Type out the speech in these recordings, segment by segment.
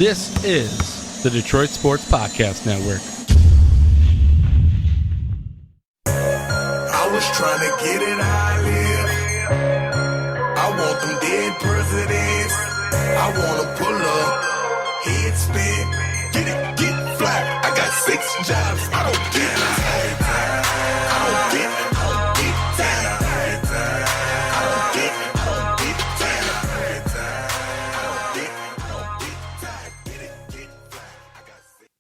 This is the Detroit Sports Podcast Network. I was trying to get it how I live. I want them dead presidents. I want to pull up, head spin, get it, get fly. I got 6 jobs, I don't get tired. I don't get tired.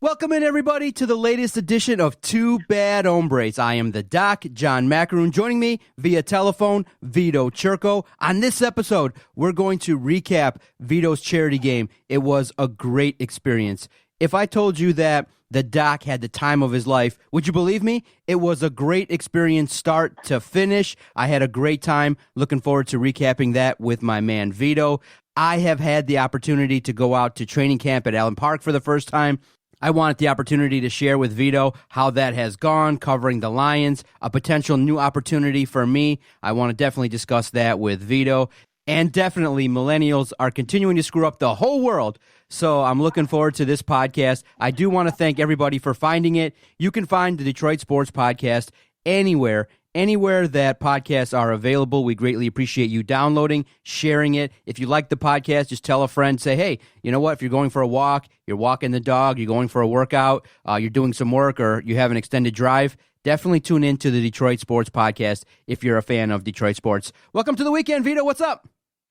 Welcome in, everybody, to the latest edition of Two Bad Hombres. I am the Doc, John Macaroon. Joining me via telephone, Vito Chirco. On this episode, we're going to recap Vito's charity game. It was a great experience. If I told you that the Doc had the time of his life, would you believe me? It was a great experience start to finish. I had a great time. Looking forward to recapping that with my man Vito. I have had the opportunity to go out to training camp at Allen Park for the first time. I wanted the opportunity to share with Vito how that has gone, covering the Lions, a potential new opportunity for me. I want to definitely discuss that with Vito. And definitely, millennials are continuing to screw up the whole world. So I'm looking forward to this podcast. I do want to thank everybody for finding it. You can find the Detroit Sports Podcast anywhere that podcasts are available. We greatly appreciate you downloading, sharing it. If you like the podcast, just tell a friend, say, hey, you know what? If you're going for a walk, you're walking the dog, you're going for a workout, you're doing some work, or you have an extended drive, definitely tune in to the Detroit Sports Podcast if you're a fan of Detroit sports. Welcome to the weekend, Vito. What's up?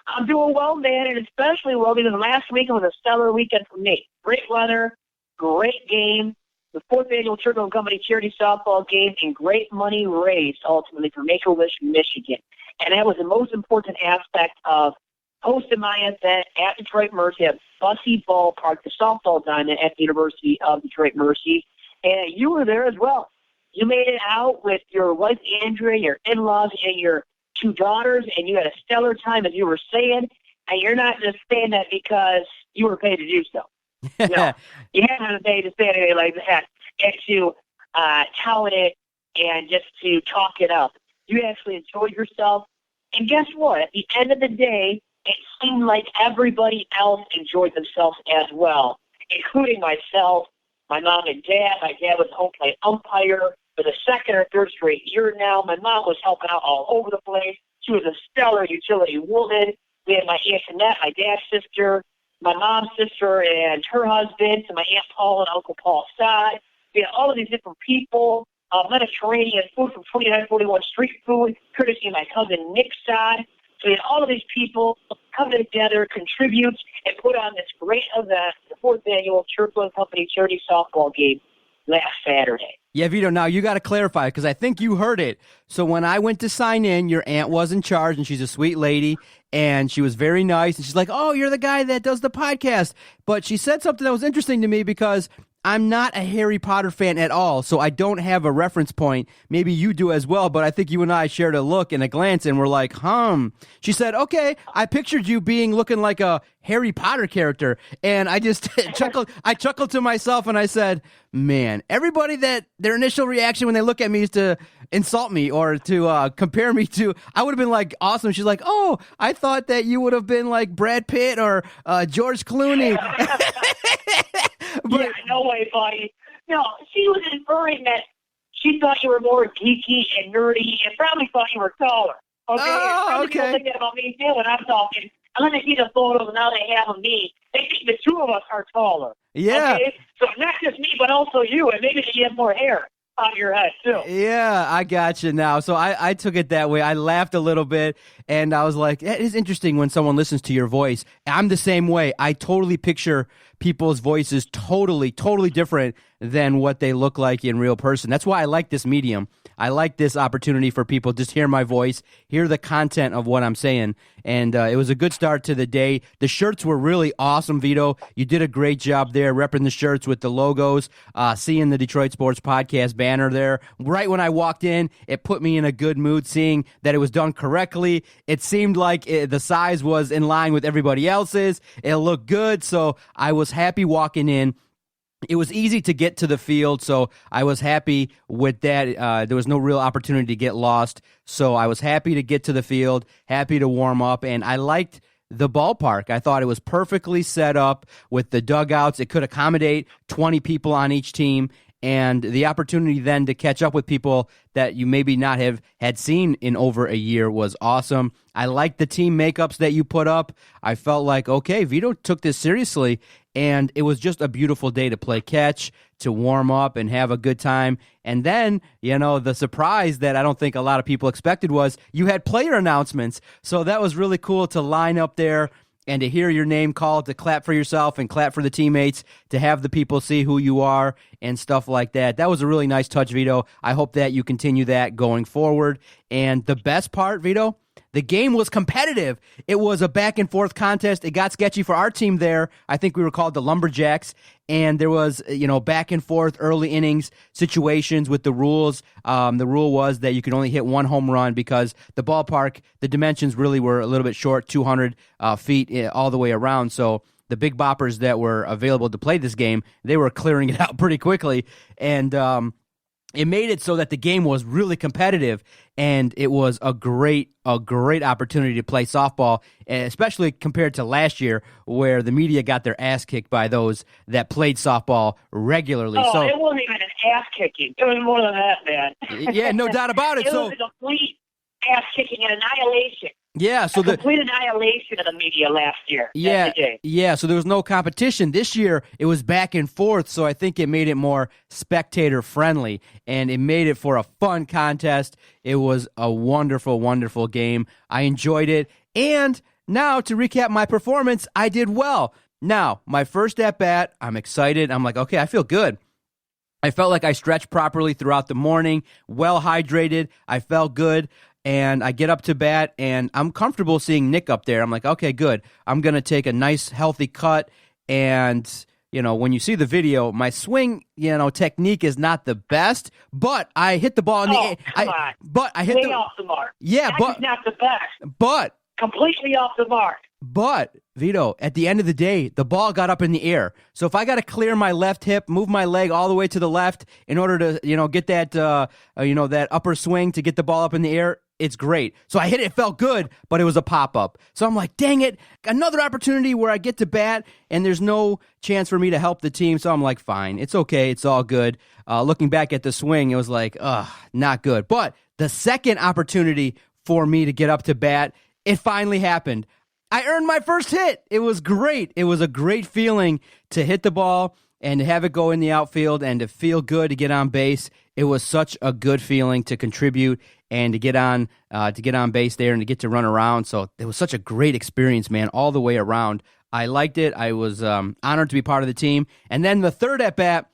I'm doing well, man, and especially well because last weekend was a stellar weekend for me. Great weather, great game. The 4th annual Chirco and Company charity softball game, and great money raised ultimately for Make-A-Wish, Michigan. And that was the most important aspect of hosting my event at Detroit Mercy at Bussey Ballpark, the softball diamond at the University of Detroit Mercy. And you were there as well. You made it out with your wife, Andrea, your in-laws, and your 2 daughters, and you had a stellar time, as you were saying. And you're not just saying that because you were paid to do so. No, you haven't paid to say anything like that and to tout it and just to talk it up. You actually enjoyed yourself. And guess what? At the end of the day, it seemed like everybody else enjoyed themselves as well, including myself, my mom and dad. My dad was home plate umpire for the 2nd or 3rd straight year now. My mom was helping out all over the place. She was a stellar utility woman. We had my Aunt Annette, my dad's sister, my mom's sister and her husband, to my Aunt Paul and Uncle Paul's side. We had all of these different people, Mediterranean food from 2941 Street Food, courtesy of my cousin Nick's side. So we had all of these people come together, contribute, and put on this great event, the 4th annual Chirco and Company charity softball game last Saturday. Yeah, Vito, now you got to clarify because I think you heard it. So when I went to sign in, your aunt was in charge, and she's a sweet lady, and she was very nice. And she's like, oh, you're the guy that does the podcast. But she said something that was interesting to me because I'm not a Harry Potter fan at all, so I don't have a reference point. Maybe you do as well, but I think you and I shared a look and a glance, and we're like, She said, okay, I pictured you looking like a Harry Potter character, and I just chuckled. I chuckled to myself, and I said, man, everybody that their initial reaction when they look at me is to insult me or to compare me to, I would have been like, awesome. She's like, oh, I thought that you would have been like Brad Pitt or George Clooney. Yeah, no way, buddy. No, she was inferring that she thought you were more geeky and nerdy and probably thought you were taller. Okay? Oh, okay. People think that about me too when I'm talking. And then they see the photos now they have of me. They think the 2 of us are taller. Yeah. Okay? So not just me, but also you. And maybe you have more hair on your head, too. Yeah, I got you now. So I took it that way. I laughed a little bit, and I was like, it is interesting when someone listens to your voice. I'm the same way. I totally picture people's voices totally different than what they look like in real person. That's why I like this medium. I like this opportunity for people to just hear my voice, hear the content of what I'm saying. And it was a good start to the day. The shirts were really awesome, Vito. You did a great job there repping the shirts with the logos, seeing the Detroit Sports Podcast banner there. Right when I walked in, it put me in a good mood seeing that it was done correctly. It seemed like the size was in line with everybody else's. It looked good, so I was happy walking in. It was easy to get to the field, so I was happy with that. There was no real opportunity to get lost, so I was happy to get to the field, happy to warm up, and I liked the ballpark. I thought it was perfectly set up with the dugouts. It could accommodate 20 people on each team, and the opportunity then to catch up with people that you maybe not have had seen in over a year was awesome. I liked the team makeups that you put up. I felt like, okay, Vito took this seriously, and it was just a beautiful day to play catch, to warm up and have a good time. And then, the surprise that I don't think a lot of people expected was you had player announcements. So that was really cool to line up there and to hear your name called, to clap for yourself and clap for the teammates, to have the people see who you are and stuff like that. That was a really nice touch, Vito. I hope that you continue that going forward. And the best part, Vito, the game was competitive. It was a back-and-forth contest. It got sketchy for our team there. I think we were called the Lumberjacks, and there was, back-and-forth early innings situations with the rules. The rule was that you could only hit one home run because the ballpark, the dimensions really were a little bit short, 200 feet all the way around. So the big boppers that were available to play this game, they were clearing it out pretty quickly, and it made it so that the game was really competitive, and it was a great opportunity to play softball, especially compared to last year where the media got their ass kicked by those that played softball regularly. Oh, so it wasn't even an ass kicking. It was more than that, man. Yeah, no doubt about it. It was a complete ass kicking and annihilation. Yeah, so the complete annihilation of the media last year. Yeah. So there was no competition this year. It was back and forth. So I think it made it more spectator friendly, and it made it for a fun contest. It was a wonderful, wonderful game. I enjoyed it. And now to recap my performance, I did well. Now my first at bat, I'm excited. I'm like, okay, I feel good. I felt like I stretched properly throughout the morning, well hydrated. I felt good. And I get up to bat, and I'm comfortable seeing Nick up there. I'm like, okay, good. I'm going to take a nice, healthy cut. And, when you see the video, my swing, technique is not the best, but I hit the ball in the air. But I hit way off the mark. Yeah, That is not the best. But completely off the mark. But, Vito, at the end of the day, the ball got up in the air. So if I got to clear my left hip, move my leg all the way to the left in order to, get that, that upper swing to get the ball up in the air, it's great. So I hit it. It felt good, but it was a pop-up. So I'm like, dang it, another opportunity where I get to bat, and there's no chance for me to help the team. So I'm like, fine, it's okay, it's all good. Looking back at the swing, it was like, not good. But the second opportunity for me to get up to bat, it finally happened. I earned my first hit. It was great. It was a great feeling to hit the ball and to have it go in the outfield and to feel good to get on base. It was such a good feeling to contribute and to get on base there and to get to run around. So it was such a great experience, man, all the way around. I liked it. I was honored to be part of the team. And then the third at-bat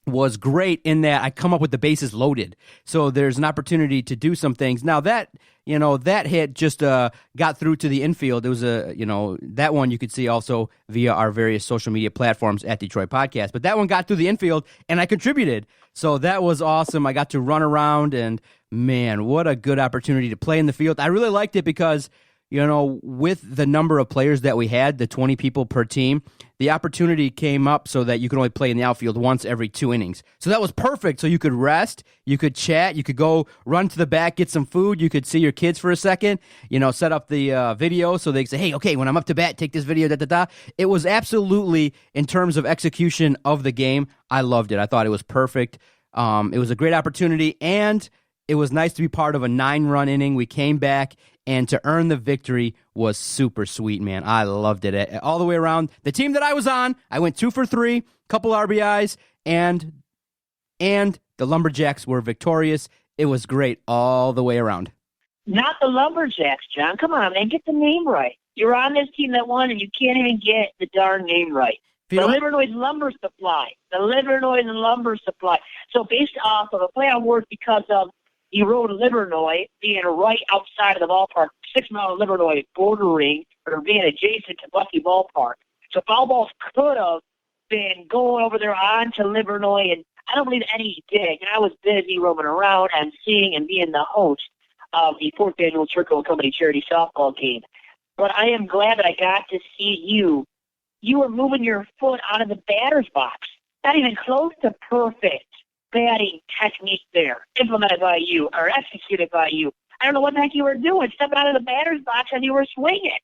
was great in that I come up with the bases loaded. So there's an opportunity to do some things. Now that hit just got through to the infield. It was that one you could see also via our various social media platforms at Detroit Podcast. But that one got through the infield, and I contributed. So that was awesome. I got to run around, and man, what a good opportunity to play in the field. I really liked it because, with the number of players that we had, the 20 people per team, the opportunity came up so that you could only play in the outfield once every 2 innings. So that was perfect. So you could rest, you could chat, you could go run to the back, get some food, you could see your kids for a second, set up the video so they could say, hey, okay, when I'm up to bat, take this video, da-da-da. It was absolutely, in terms of execution of the game, I loved it. I thought it was perfect. It was a great opportunity, and it was nice to be part of a 9-run inning. We came back, and to earn the victory was super sweet, man. I loved it all the way around. The team that I was on, I went 2 for 3, couple RBIs, and the Lumberjacks were victorious. It was great all the way around. Not the Lumberjacks, John. Come on, man. Get the name right. You're on this team that won, and you can't even get the darn name right. The Livernois Lumber Supply. The Livernois Lumber Supply. So based off of a play on words because of you wrote Livernois being right outside of the ballpark, 6 mile Livernois bordering or being adjacent to Bucky Ballpark. So foul balls could have been going over there onto Livernois, and I don't believe any did. And I was busy roaming around and seeing and being the host of the 4th annual Chirco Company charity softball game. But I am glad that I got to see you. You were moving your foot out of the batter's box. Not even close to perfect batting technique there, implemented by you or executed by you. I don't know what the heck you were doing, stepping out of the batter's box and you were swinging.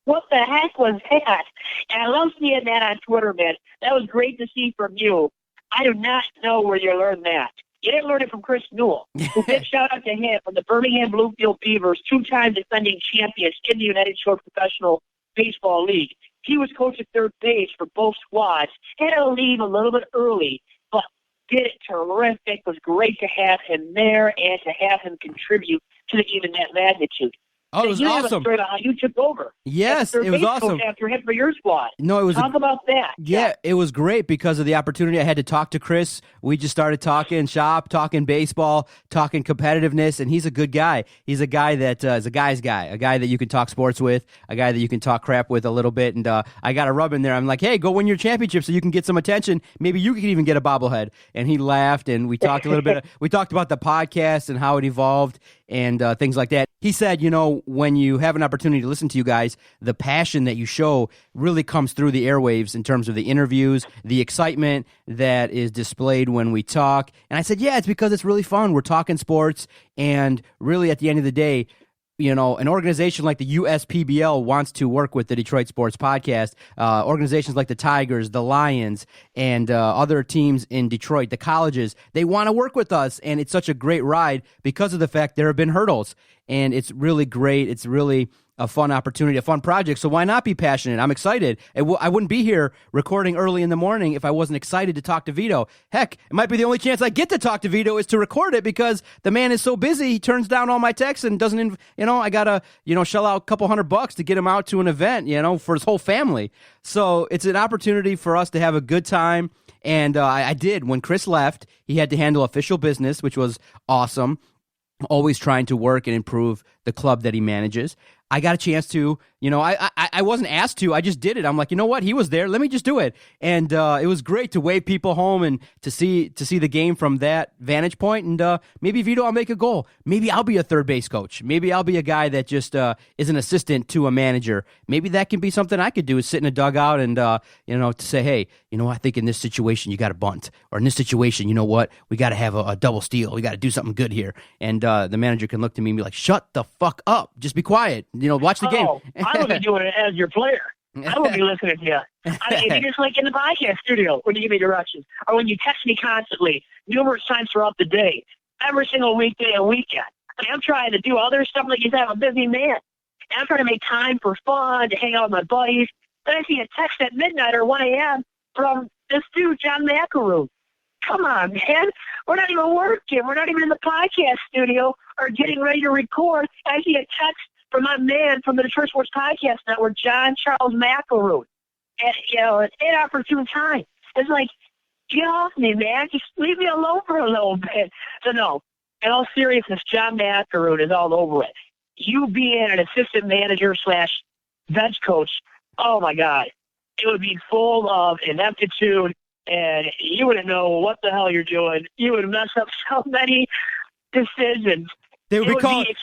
What the heck was that? And I love seeing that on Twitter, man. That was great to see from you. I do not know where you learned that. You didn't learn it from Chris Newell, who big shout out to him from the Birmingham Bloomfield Beavers, 2-time defending champions in the United Shore Professional Baseball League. He was coach at third base for both squads. Had to leave a little bit early, but did it terrific. It was great to have him there and to have him contribute to even that magnitude. Oh, it was you awesome. Have a story about how you took over. Yes, it was awesome. After him for your squad. No, it was Talk about that. Yeah, it was great because of the opportunity I had to talk to Chris. We just started talking shop, talking baseball, talking competitiveness, and he's a good guy. He's a guy that is a guy's guy, a guy that you can talk sports with, a guy that you can talk crap with a little bit. And I got a rub in there. I'm like, hey, go win your championship so you can get some attention. Maybe you can even get a bobblehead. And he laughed, and we talked a little bit. We talked about the podcast and how it evolved and things like that. He said, when you have an opportunity to listen to you guys, the passion that you show really comes through the airwaves in terms of the interviews, the excitement that is displayed when we talk. And I said, yeah, it's because it's really fun. We're talking sports, and really at the end of the day, an organization like the USPBL wants to work with the Detroit Sports Podcast. Organizations like the Tigers, the Lions, and other teams in Detroit, the colleges, they want to work with us, and it's such a great ride because of the fact there have been hurdles, and it's really great. It's really a fun opportunity, a fun project, so why not be passionate? I'm excited. I wouldn't be here recording early in the morning if I wasn't excited to talk to Vito. Heck, it might be the only chance I get to talk to Vito is to record it because the man is so busy, he turns down all my texts and doesn't, I gotta, shell out a couple $100 to get him out to an event, for his whole family. So it's an opportunity for us to have a good time, and I did. When Chris left, he had to handle official business, which was awesome. Always trying to work and improve the club that he manages. I got a chance to, I wasn't asked to. I just did it. I'm like, you know what? He was there. Let me just do it. And it was great to wave people home and to see the game from that vantage point. And maybe, Vito, I'll make a goal. Maybe I'll be a third base coach. Maybe I'll be a guy that just is an assistant to a manager. Maybe that can be something I could do, is sit in a dugout and, to say, hey, I think in this situation you got to bunt. Or in this situation, you know what? We got to have a double steal. We got to do something good here. And the manager can look to me and be like, shut the fuck up. Just be quiet. Watch the game. I would be doing it as your player. I would be listening to you. It's just like in the podcast studio when you give me directions, or when you text me constantly, numerous times throughout the day, every single weekday and weekend. I'm trying to do other stuff like you said. I'm a busy man. And I'm trying to make time for fun, to hang out with my buddies. Then I see a text at midnight or 1 a.m. from this dude, John McElroy. Come on, man. We're not even working. We're not even in the podcast studio or getting ready to record. I see a text from my man from the Detroit Sports Podcast Network, John Charles McElroy. And, an inopportune time. It's like, get off me, man. Just leave me alone for a little bit. So, no, in all seriousness, John McElroy is all over it. You being an assistant manager / bench coach, oh, my God. It would be full of ineptitude, and you wouldn't know what the hell you're doing. You would mess up so many decisions. They would be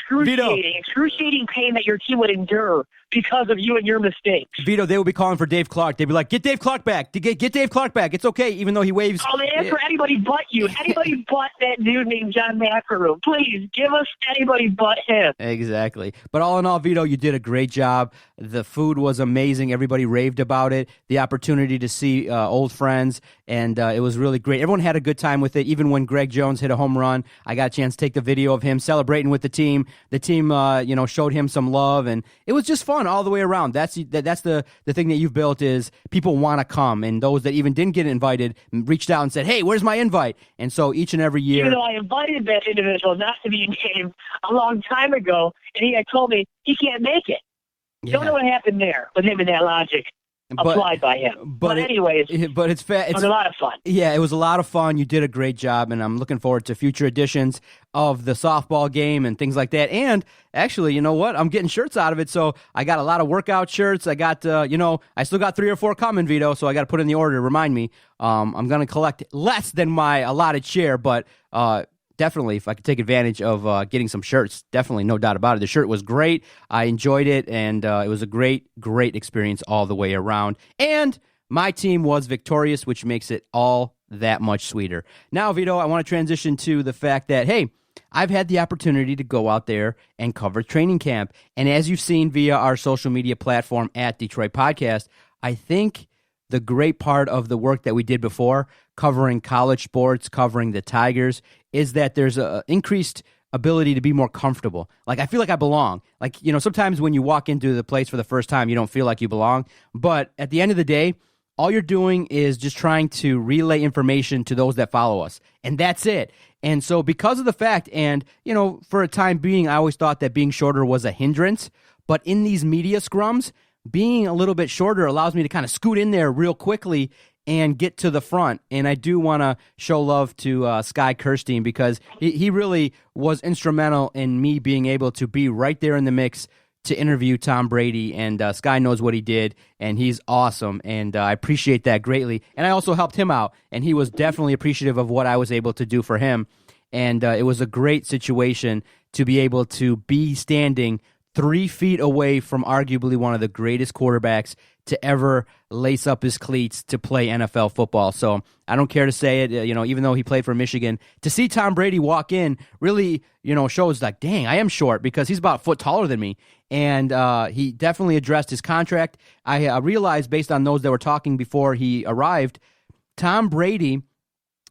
excruciating pain that your team would endure because of you and your mistakes. Vito, they would be calling for Dave Clark. They'd be like, get Dave Clark back. Get Dave Clark back. It's okay, even though he waves. Oh, they ask for anybody but you. Anybody but that dude named John McElroy. Please, give us anybody but him. Exactly. But all in all, Vito, you did a great job. The food was amazing. Everybody raved about it. The opportunity to see old friends, and it was really great. Everyone had a good time with it. Even when Greg Jones hit a home run, I got a chance to take the video of him celebrating with the team. The team, showed him some love, and it was just fun all the way around. That's the thing that you've built is people want to come, and those that even didn't get invited reached out and said, hey, where's my invite? And so each and every year. Even though I invited that individual not to be named a long time ago, and he had told me he can't make it. Yeah. Don't know what happened there with him and that logic applied by him. But anyways, it was a lot of fun. Yeah, it was a lot of fun. You did a great job, and I'm looking forward to future editions of the softball game and things like that. And actually, you know what? I'm getting shirts out of it, so I got a lot of workout shirts. I got, I still got 3 or 4 coming, Vito, so I got to put in the order to remind me. I'm going to collect less than my allotted share, but definitely, if I could take advantage of getting some shirts, definitely, no doubt about it. The shirt was great. I enjoyed it, and it was a great, great experience all the way around. And my team was victorious, which makes it all that much sweeter. Now, Vito, I want to transition to the fact that, hey, I've had the opportunity to go out there and cover training camp. And as you've seen via our social media platform at Detroit Podcast, I think the great part of the work that we did before, covering college sports, covering the Tigers, is that there's an increased ability to be more comfortable. Like, I feel like I belong. Like, sometimes when you walk into the place for the first time, you don't feel like you belong. But at the end of the day, all you're doing is just trying to relay information to those that follow us. And that's it. And so because of the fact, and, for a time being, I always thought that being shorter was a hindrance. But in these media scrums, being a little bit shorter allows me to kind of scoot in there real quickly and get to the front. And I do want to show love to Sky Kirstein, because he really was instrumental in me being able to be right there in the mix to interview Tom Brady. And Sky knows what he did, and he's awesome. And I appreciate that greatly. And I also helped him out, and he was definitely appreciative of what I was able to do for him. And it was a great situation to be able to be standing 3 feet away from arguably one of the greatest quarterbacks to ever lace up his cleats to play NFL football. So I don't care to say it, even though he played for Michigan, to see Tom Brady walk in really, shows like, dang, I am short, because he's about a foot taller than me. And he definitely addressed his contract. I realized, based on those that were talking before he arrived, Tom Brady,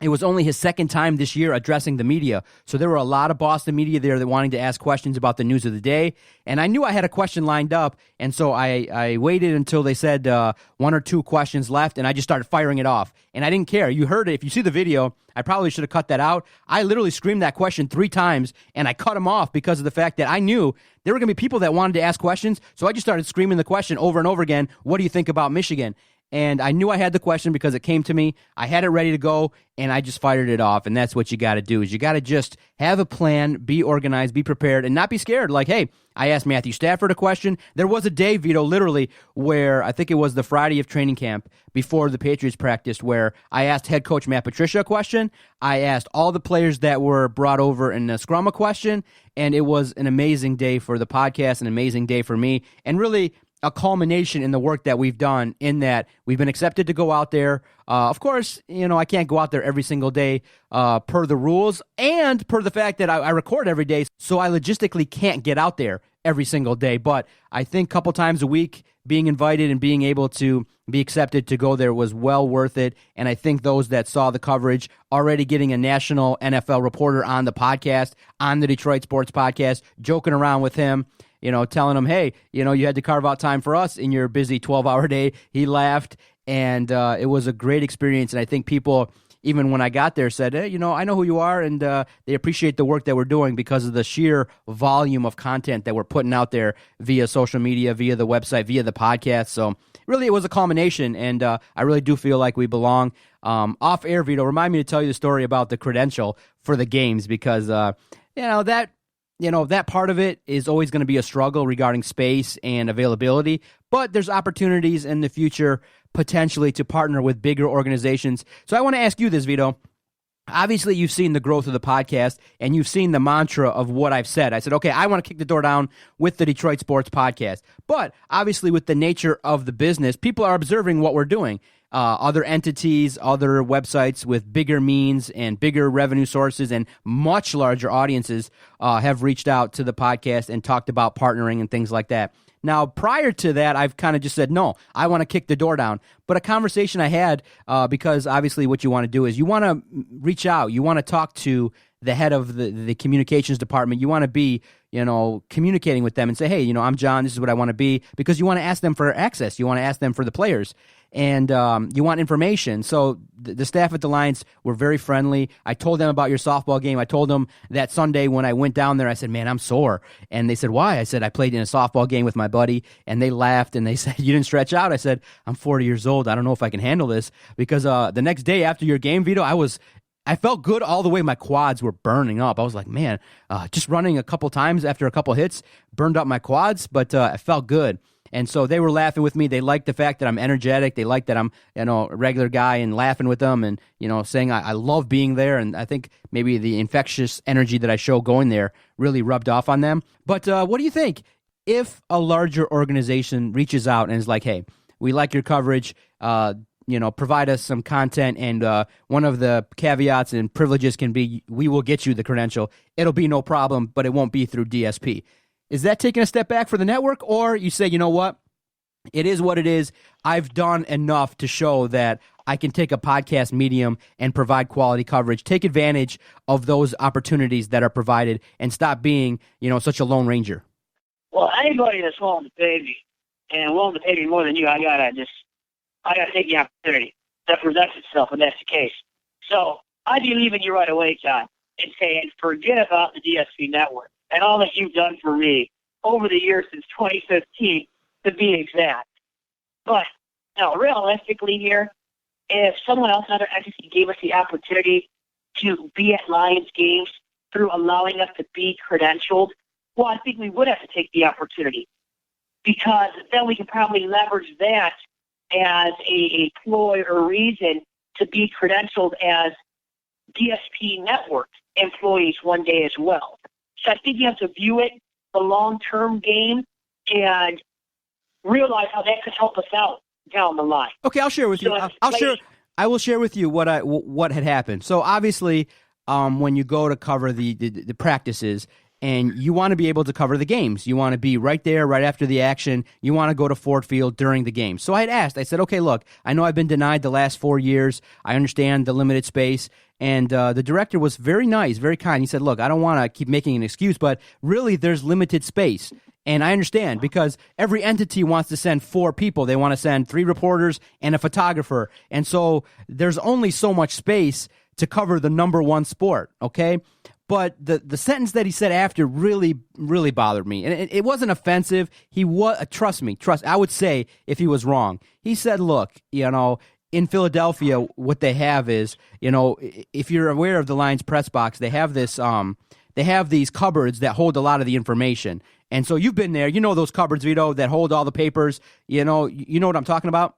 it was only his second time this year addressing the media. So there were a lot of Boston media there that wanting to ask questions about the news of the day. And I knew I had a question lined up. And so I waited until they said 1 or 2 questions left, and I just started firing it off. And I didn't care. You heard it. If you see the video, I probably should have cut that out. I literally screamed that question 3 times, and I cut him off because of the fact that I knew there were going to be people that wanted to ask questions. So I just started screaming the question over and over again. What do you think about Michigan? And I knew I had the question because it came to me. I had it ready to go, and I just fired it off. And that's what you got to do, is you got to just have a plan, be organized, be prepared, and not be scared. Like, hey, I asked Matthew Stafford a question. There was a day, Vito, literally, where I think it was the Friday of training camp before the Patriots practiced, where I asked head coach Matt Patricia a question. I asked all the players that were brought over in the scrum a question, and it was an amazing day for the podcast, an amazing day for me, and really a culmination in the work that we've done, in that we've been accepted to go out there. Of course, I can't go out there every single day per the rules, and per the fact that I record every day, so I logistically can't get out there every single day. But I think a couple times a week, being invited and being able to be accepted to go there was well worth it. And I think those that saw the coverage, already getting a national NFL reporter on the podcast, on the Detroit Sports Podcast, joking around with him, telling him, hey, you had to carve out time for us in your busy 12-hour day. He laughed, and it was a great experience. And I think people, even when I got there, said, hey, I know who you are, and they appreciate the work that we're doing because of the sheer volume of content that we're putting out there via social media, via the website, via the podcast. So really, it was a culmination, and I really do feel like we belong. Off air, Vito, remind me to tell you the story about the credential for the games, because that part of it is always going to be a struggle regarding space and availability, but there's opportunities in the future potentially to partner with bigger organizations. So I want to ask you this, Vito. Obviously, you've seen the growth of the podcast, and you've seen the mantra of what I've said. I said, okay, I want to kick the door down with the Detroit Sports Podcast. But obviously, with the nature of the business, people are observing what we're doing. Other entities, other websites with bigger means and bigger revenue sources and much larger audiences have reached out to the podcast and talked about partnering and things like that. Now, prior to that, I've kind of just said, no, I want to kick the door down. But a conversation I had, because obviously what you want to do is you want to reach out. You want to talk to the head of the communications department. You want to be, communicating with them and say, hey, I'm John, this is what I want to be, because you want to ask them for access. You want to ask them for the players. And you want information. So the staff at the Lions were very friendly. I told them about your softball game. I told them that Sunday when I went down there, I said, man, I'm sore. And they said, why? I said, I played in a softball game with my buddy. And they laughed, and they said, you didn't stretch out? I said, I'm 40 years old. I don't know if I can handle this. Because the next day after your game, Vito, I felt good all the way. My quads were burning up. I was like, man, just running a couple times after a couple hits burned up my quads, but I felt good. And so they were laughing with me. They liked the fact that I'm energetic. They liked that I'm, a regular guy, and laughing with them and, saying I love being there. And I think maybe the infectious energy that I show going there really rubbed off on them. But what do you think if a larger organization reaches out and is like, hey, we like your coverage. provide us some content, and one of the caveats and privileges can be we will get you the credential. It'll be no problem, but it won't be through DSP. Is that taking a step back for the network, or you say, you know what? It is what it is. I've done enough to show that I can take a podcast medium and provide quality coverage, take advantage of those opportunities that are provided, and stop being, such a lone ranger. Well, anybody that's willing to pay me, and willing to pay me more than you, I gotta take the opportunity that presents itself, and that's the case. So I'd be leaving you right away, John, and saying forget about the DSP network and all that you've done for me over the years since 2015, to be exact. But now, realistically here, if someone else, another entity, gave us the opportunity to be at Lions games through allowing us to be credentialed, well, I think we would have to take the opportunity, because then we can probably leverage that as a ploy or reason to be credentialed as DSP network employees one day as well. So I think you have to view it the long-term game and realize how that could help us out down the line. Okay, I'll share with you. I will share with you what had happened. So obviously, when you go to cover the practices, and you want to be able to cover the games, you want to be right there, right after the action. You want to go to Ford Field during the game. So I had asked. I said, okay, look, I know I've been denied the last 4 years. I understand the limited space. And the director was very nice, very kind. He said, look, I don't want to keep making an excuse, but really there's limited space. And I understand, because every entity wants to send 4 people. They want to send 3 reporters and a photographer. And so there's only so much space to cover the number one sport, okay? But the sentence that he said after really, really bothered me. And it wasn't offensive. He was, trust me, I would say if he was wrong. He said, look, in Philadelphia, what they have is, if you're aware of the Lions press box, they have this, they have these cupboards that hold a lot of the information. And so you've been there, those cupboards, Vito, that hold all the papers. You know what I'm talking about?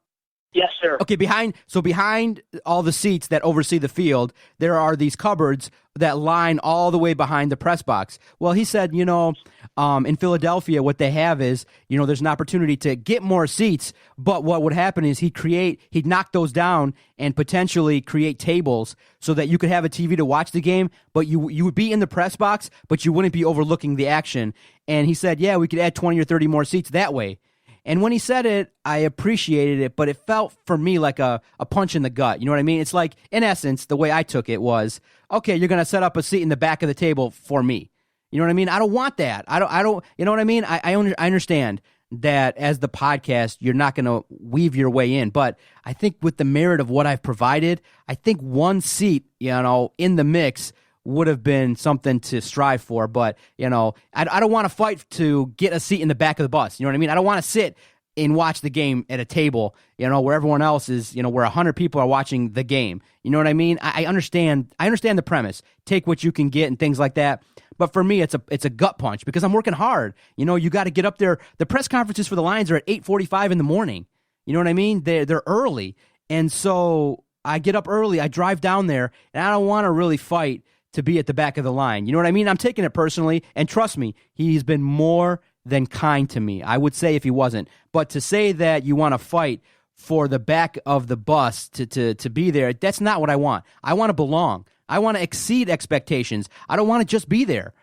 Yes, sir. Okay, behind all the seats that oversee the field, there are these cupboards that line all the way behind the press box. Well, he said, in Philadelphia, what they have is, there's an opportunity to get more seats, but what would happen is he'd knock those down and potentially create tables so that you could have a TV to watch the game, but you would be in the press box, but you wouldn't be overlooking the action. And he said, yeah, we could add 20 or 30 more seats that way. And when he said it, I appreciated it, but it felt for me like a punch in the gut. You know what I mean? It's like, in essence, the way I took it was, okay, you're going to set up a seat in the back of the table for me. You know what I mean? I don't want that. I don't. You know what I mean? I understand that as the podcast, you're not going to weave your way in. But I think with the merit of what I've provided, I think one seat, in the mix would have been something to strive for. But, I don't want to fight to get a seat in the back of the bus. You know what I mean? I don't want to sit and watch the game at a table, where everyone else is, where 100 people are watching the game. You know what I mean? I understand the premise. Take what you can get and things like that. But for me, it's a gut punch because I'm working hard. You got to get up there. The press conferences for the Lions are at 8:45 in the morning. You know what I mean? They're early. And so I get up early. I drive down there, and I don't want to really fight to be at the back of the line. You know what I mean? I'm taking it personally, and trust me, he's been more than kind to me. I would say if he wasn't. But to say that you want to fight for the back of the bus to be there, that's not what I want. I want to belong. I want to exceed expectations. I don't want to just be there.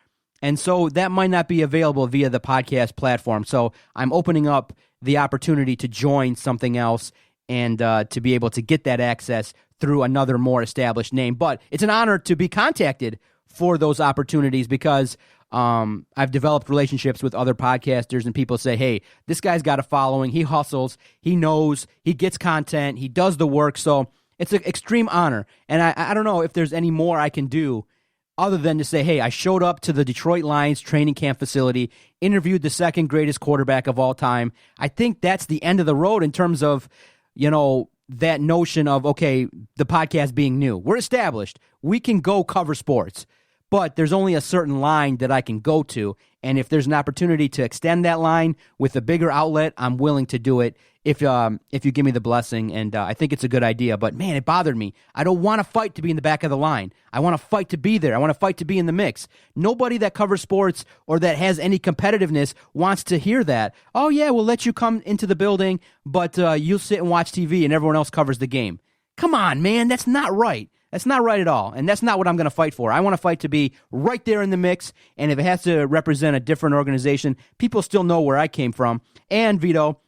And so that might not be available via the podcast platform. So I'm opening up the opportunity to join something else and to be able to get that access through another more established name. But it's an honor to be contacted for those opportunities because I've developed relationships with other podcasters and people say, hey, this guy's got a following. He hustles. He knows. He gets content. He does the work. So it's an extreme honor. And I don't know if there's any more I can do other than to say, hey, I showed up to the Detroit Lions training camp facility, interviewed the second greatest quarterback of all time. I think that's the end of the road in terms of, that notion of, okay, the podcast being new. We're established. We can go cover sports, but there's only a certain line that I can go to. And if there's an opportunity to extend that line with a bigger outlet, I'm willing to do it if you give me the blessing, and I think it's a good idea. But man, it bothered me. I don't want to fight to be in the back of the line. I want to fight to be there. I want to fight to be in the mix. Nobody that covers sports or that has any competitiveness wants to hear that. Oh yeah, we'll let you come into the building, but you'll sit and watch TV, and everyone else covers the game. Come on, man, that's not right. That's not right at all, and that's not what I'm going to fight for. I want to fight to be right there in the mix, and if it has to represent a different organization, people still know where I came from. And, Vito,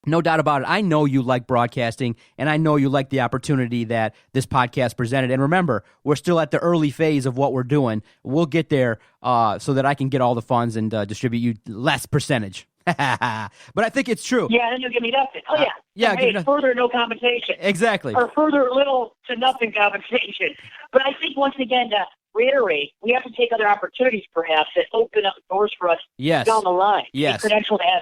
no doubt about it, I know you like broadcasting, and I know you like the opportunity that this podcast presented. And remember, we're still at the early phase of what we're doing. We'll get there so that I can get all the funds and distribute you less percentage. But I think it's true. Yeah, then you'll give me nothing. Oh, yeah. Yeah, hey, further no compensation. Exactly. Or further little to nothing compensation. But I think, once again, to reiterate, we have to take other opportunities, perhaps, that open up doors for us down the line. Yes. Be credentialed as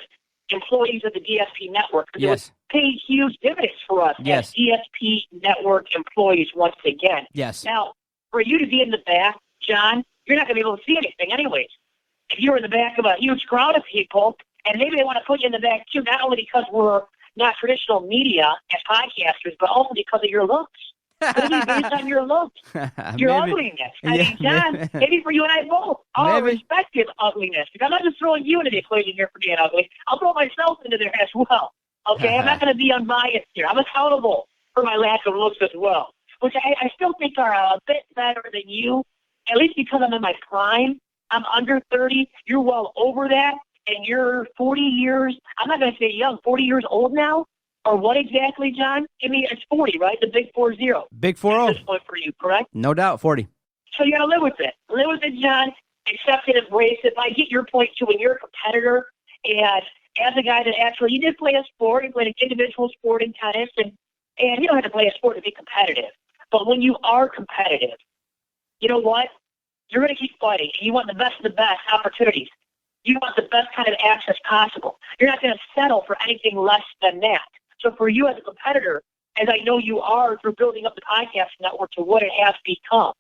employees of the DSP network. Because it would pay huge dividends for us as DSP network employees once again. Yes. Now, for you to be in the back, John, you're not going to be able to see anything anyways. If you're in the back of a huge crowd of people, and maybe they want to put you in the back, too, not only because we're not traditional media as podcasters, but also because of your looks. Maybe based on your looks, your ugliness. I mean, John, maybe for you and I both, our respective ugliness. Because I'm not just throwing you into the equation here for being ugly. I'll throw myself into there as well. Okay? I'm not going to be unbiased here. I'm accountable for my lack of looks as well, which I still think are a bit better than you, at least because I'm in my prime. I'm under 30. You're well over that. And you're 40 years, I'm not going to say young, 40 years old now? Or what exactly, John? I mean, it's 40, right? The big 40. Big 40. At this point for you, correct? No doubt, 40. So you got to live with it. Live with it, John. Accept it, embrace it. I get your point, too, when you're a competitor. And as a guy that actually, you did play a sport. You played an individual sport in tennis. And you don't have to play a sport to be competitive. But when you are competitive, you know what? You're going to keep fighting. And you want the best of the best opportunities. You want the best kind of access possible. You're not going to settle for anything less than that. So for you as a competitor, as I know you are through building up the podcast network to what it has become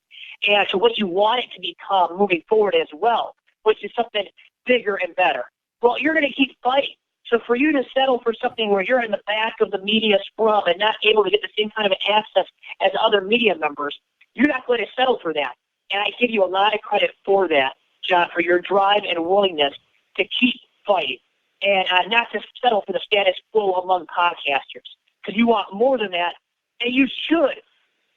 and to what you want it to become moving forward as well, which is something bigger and better, well, you're going to keep fighting. So for you to settle for something where you're in the back of the media scrum and not able to get the same kind of access as other media members, you're not going to settle for that. And I give you a lot of credit for that, John, for your drive and willingness to keep fighting and not to settle for the status quo among podcasters, because you want more than that, and you should.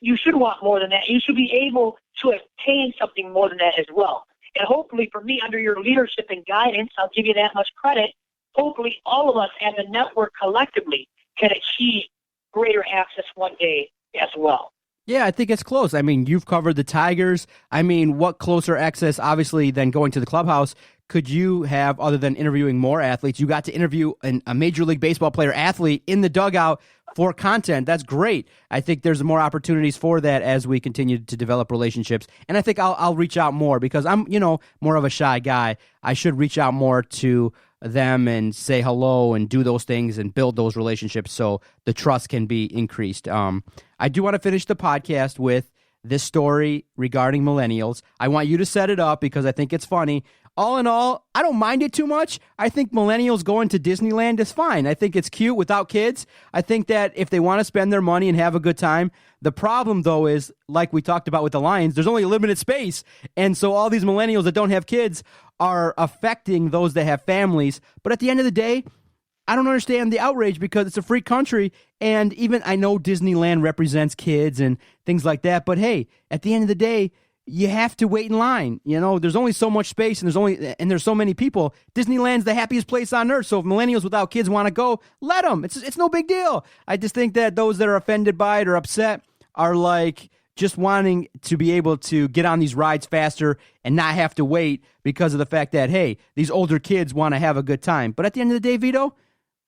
You should want more than that. You should be able to obtain something more than that as well. And hopefully for me, under your leadership and guidance, I'll give you that much credit, hopefully all of us as a network collectively can achieve greater access one day as well. Yeah, I think it's close. I mean, you've covered the Tigers. I mean, what closer access, obviously, than going to the clubhouse could you have other than interviewing more athletes? You got to interview a Major League Baseball player athlete in the dugout for content. That's great. I think there's more opportunities for that as we continue to develop relationships. And I think I'll reach out more because I'm, more of a shy guy. I should reach out more to them and say hello and do those things and build those relationships so the trust can be increased. I do want to finish the podcast with this story regarding millennials. I want you to set it up because I think it's funny. All in all, I don't mind it too much. I think millennials going to Disneyland is fine. I think it's cute without kids. I think that if they want to spend their money and have a good time, the problem, though, is, like we talked about with the Lions, there's only a limited space. And so all these millennials that don't have kids are affecting those that have families. But at the end of the day, I don't understand the outrage because it's a free country. And even I know Disneyland represents kids and things like that. But hey, at the end of the day, you have to wait in line. There's only so much space and there's so many people. Disneyland's the happiest place on earth. So if millennials without kids want to go, let them. It's no big deal. I just think that those that are offended by it or upset are like just wanting to be able to get on these rides faster and not have to wait because of the fact that, hey, these older kids want to have a good time. But at the end of the day, Vito,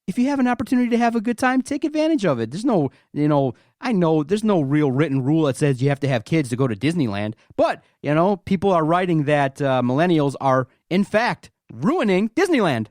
if you have an opportunity to have a good time, take advantage of it. There's no, I know there's no real written rule that says you have to have kids to go to Disneyland. But, people are writing that millennials are, in fact, ruining Disneyland.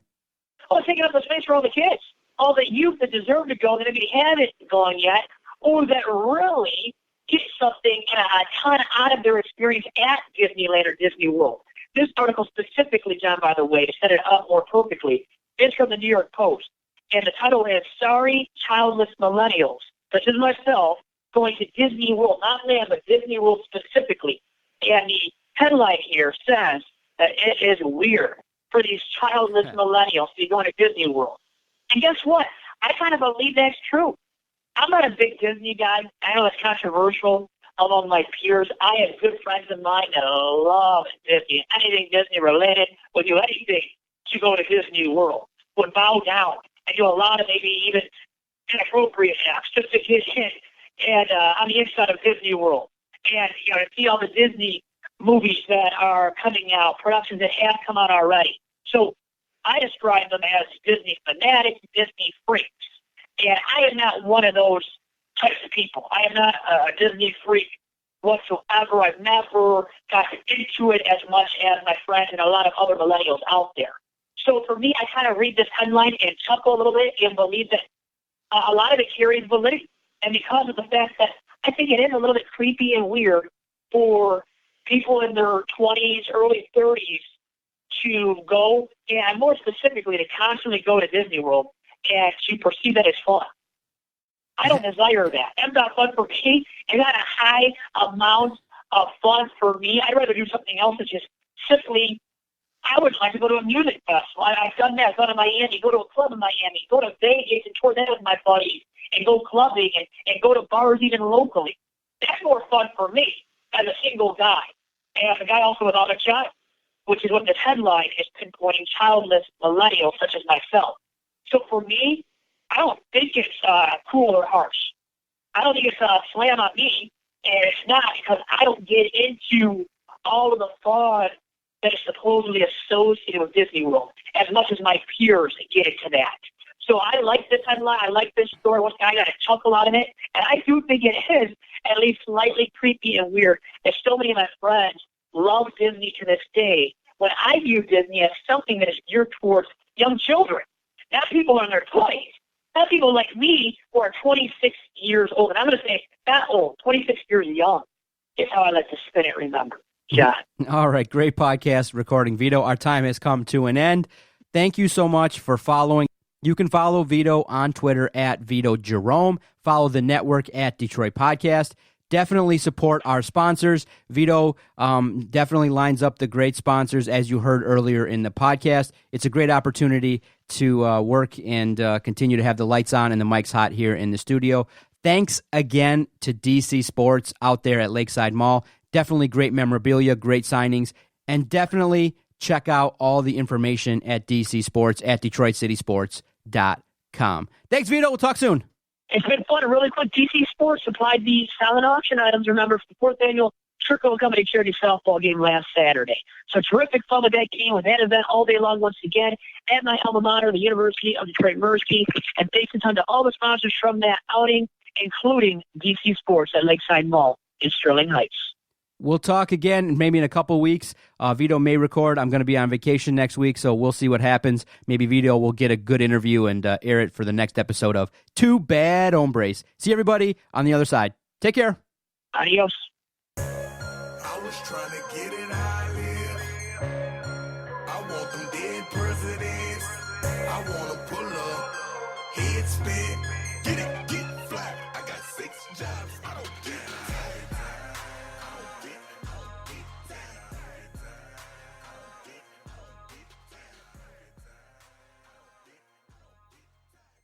Oh, taking up the space for all the kids. All the youth that deserve to go that maybe haven't gone yet or that really get something and a ton out of their experience at Disneyland or Disney World. This article specifically, John, by the way, to set it up more perfectly, is from the New York Post. and the title is Sorry Childless Millennials, such as myself, going to Disney World, not land, but Disney World specifically. And the headline here says that it is weird for these childless millennials to be going to Disney World. And guess what? I kind of believe that's true. I'm not a big Disney guy. I know it's controversial among my peers. I have good friends of mine that love Disney. Anything Disney related, would do anything to go to Disney World, would bow down and do a lot of maybe even inappropriate acts just to get in and on the inside of Disney World. And see all the Disney movies that are coming out, productions that have come out already. So I describe them as Disney fanatics, Disney freaks. And I am not one of those types of people. I am not a Disney freak whatsoever. I've never gotten into it as much as my friends and a lot of other millennials out there. So for me, I kind of read this headline and chuckle a little bit and believe that a lot of it carries validity. And because of the fact that I think it is a little bit creepy and weird for people in their 20s, early 30s to go, and more specifically to constantly go to Disney World and to perceive that as fun. I don't desire that. That's not fun for me. It's not a high amount of fun for me. I'd rather do something else that's just simply, I would like to go to a music festival. I've done that. I've gone to Miami, go to a club in Miami, go to Vegas and tour that with my buddies, and go clubbing and go to bars even locally. That's more fun for me as a single guy. And a guy also without a child, which is what this headline is pinpointing, childless millennials such as myself. So for me, I don't think it's cool or harsh. I don't think it's a slam on me, and it's not because I don't get into all of the fun that is supposedly associated with Disney World as much as my peers get into that. So I like this headline. I like this story. One guy got a chuckle out of it, and I do think it is at least slightly creepy and weird that so many of my friends love Disney to this day, when I view Disney as something that is geared towards young children, not people in their 20s. Not people like me who are 26 years old. And I'm going to say not old, 26 years young is how I like to spin it, remember. John. All right, great podcast recording, Vito. Our time has come to an end. Thank you so much for following. You can follow Vito on Twitter at Vito Jerome. Follow the network at Detroit Podcast. Definitely support our sponsors. Vito definitely lines up the great sponsors, as you heard earlier in the podcast. It's a great opportunity to work and continue to have the lights on and the mics hot here in the studio. Thanks again to DC Sports out there at Lakeside Mall. Definitely great memorabilia, great signings, and definitely check out all the information at DC Sports at DetroitCitySports.com. Thanks, Vito. We'll talk soon. It's been fun. Really quick, DC Sports supplied the silent auction items, remember, for the 4th annual Chirco Company Charity Softball game last Saturday. So terrific fun with that game, with that event all day long once again at my alma mater, the University of Detroit Mercy. And thanks a ton to all the sponsors from that outing, including DC Sports at Lakeside Mall in Sterling Heights. We'll talk again maybe in a couple weeks. Vito may record. I'm going to be on vacation next week, so we'll see what happens. Maybe Vito will get a good interview and air it for the next episode of Two Bad Hombres. See everybody on the other side. Take care. Adios. I was trying to get it out here. I want them dead presidents. I want to pull up, head spin.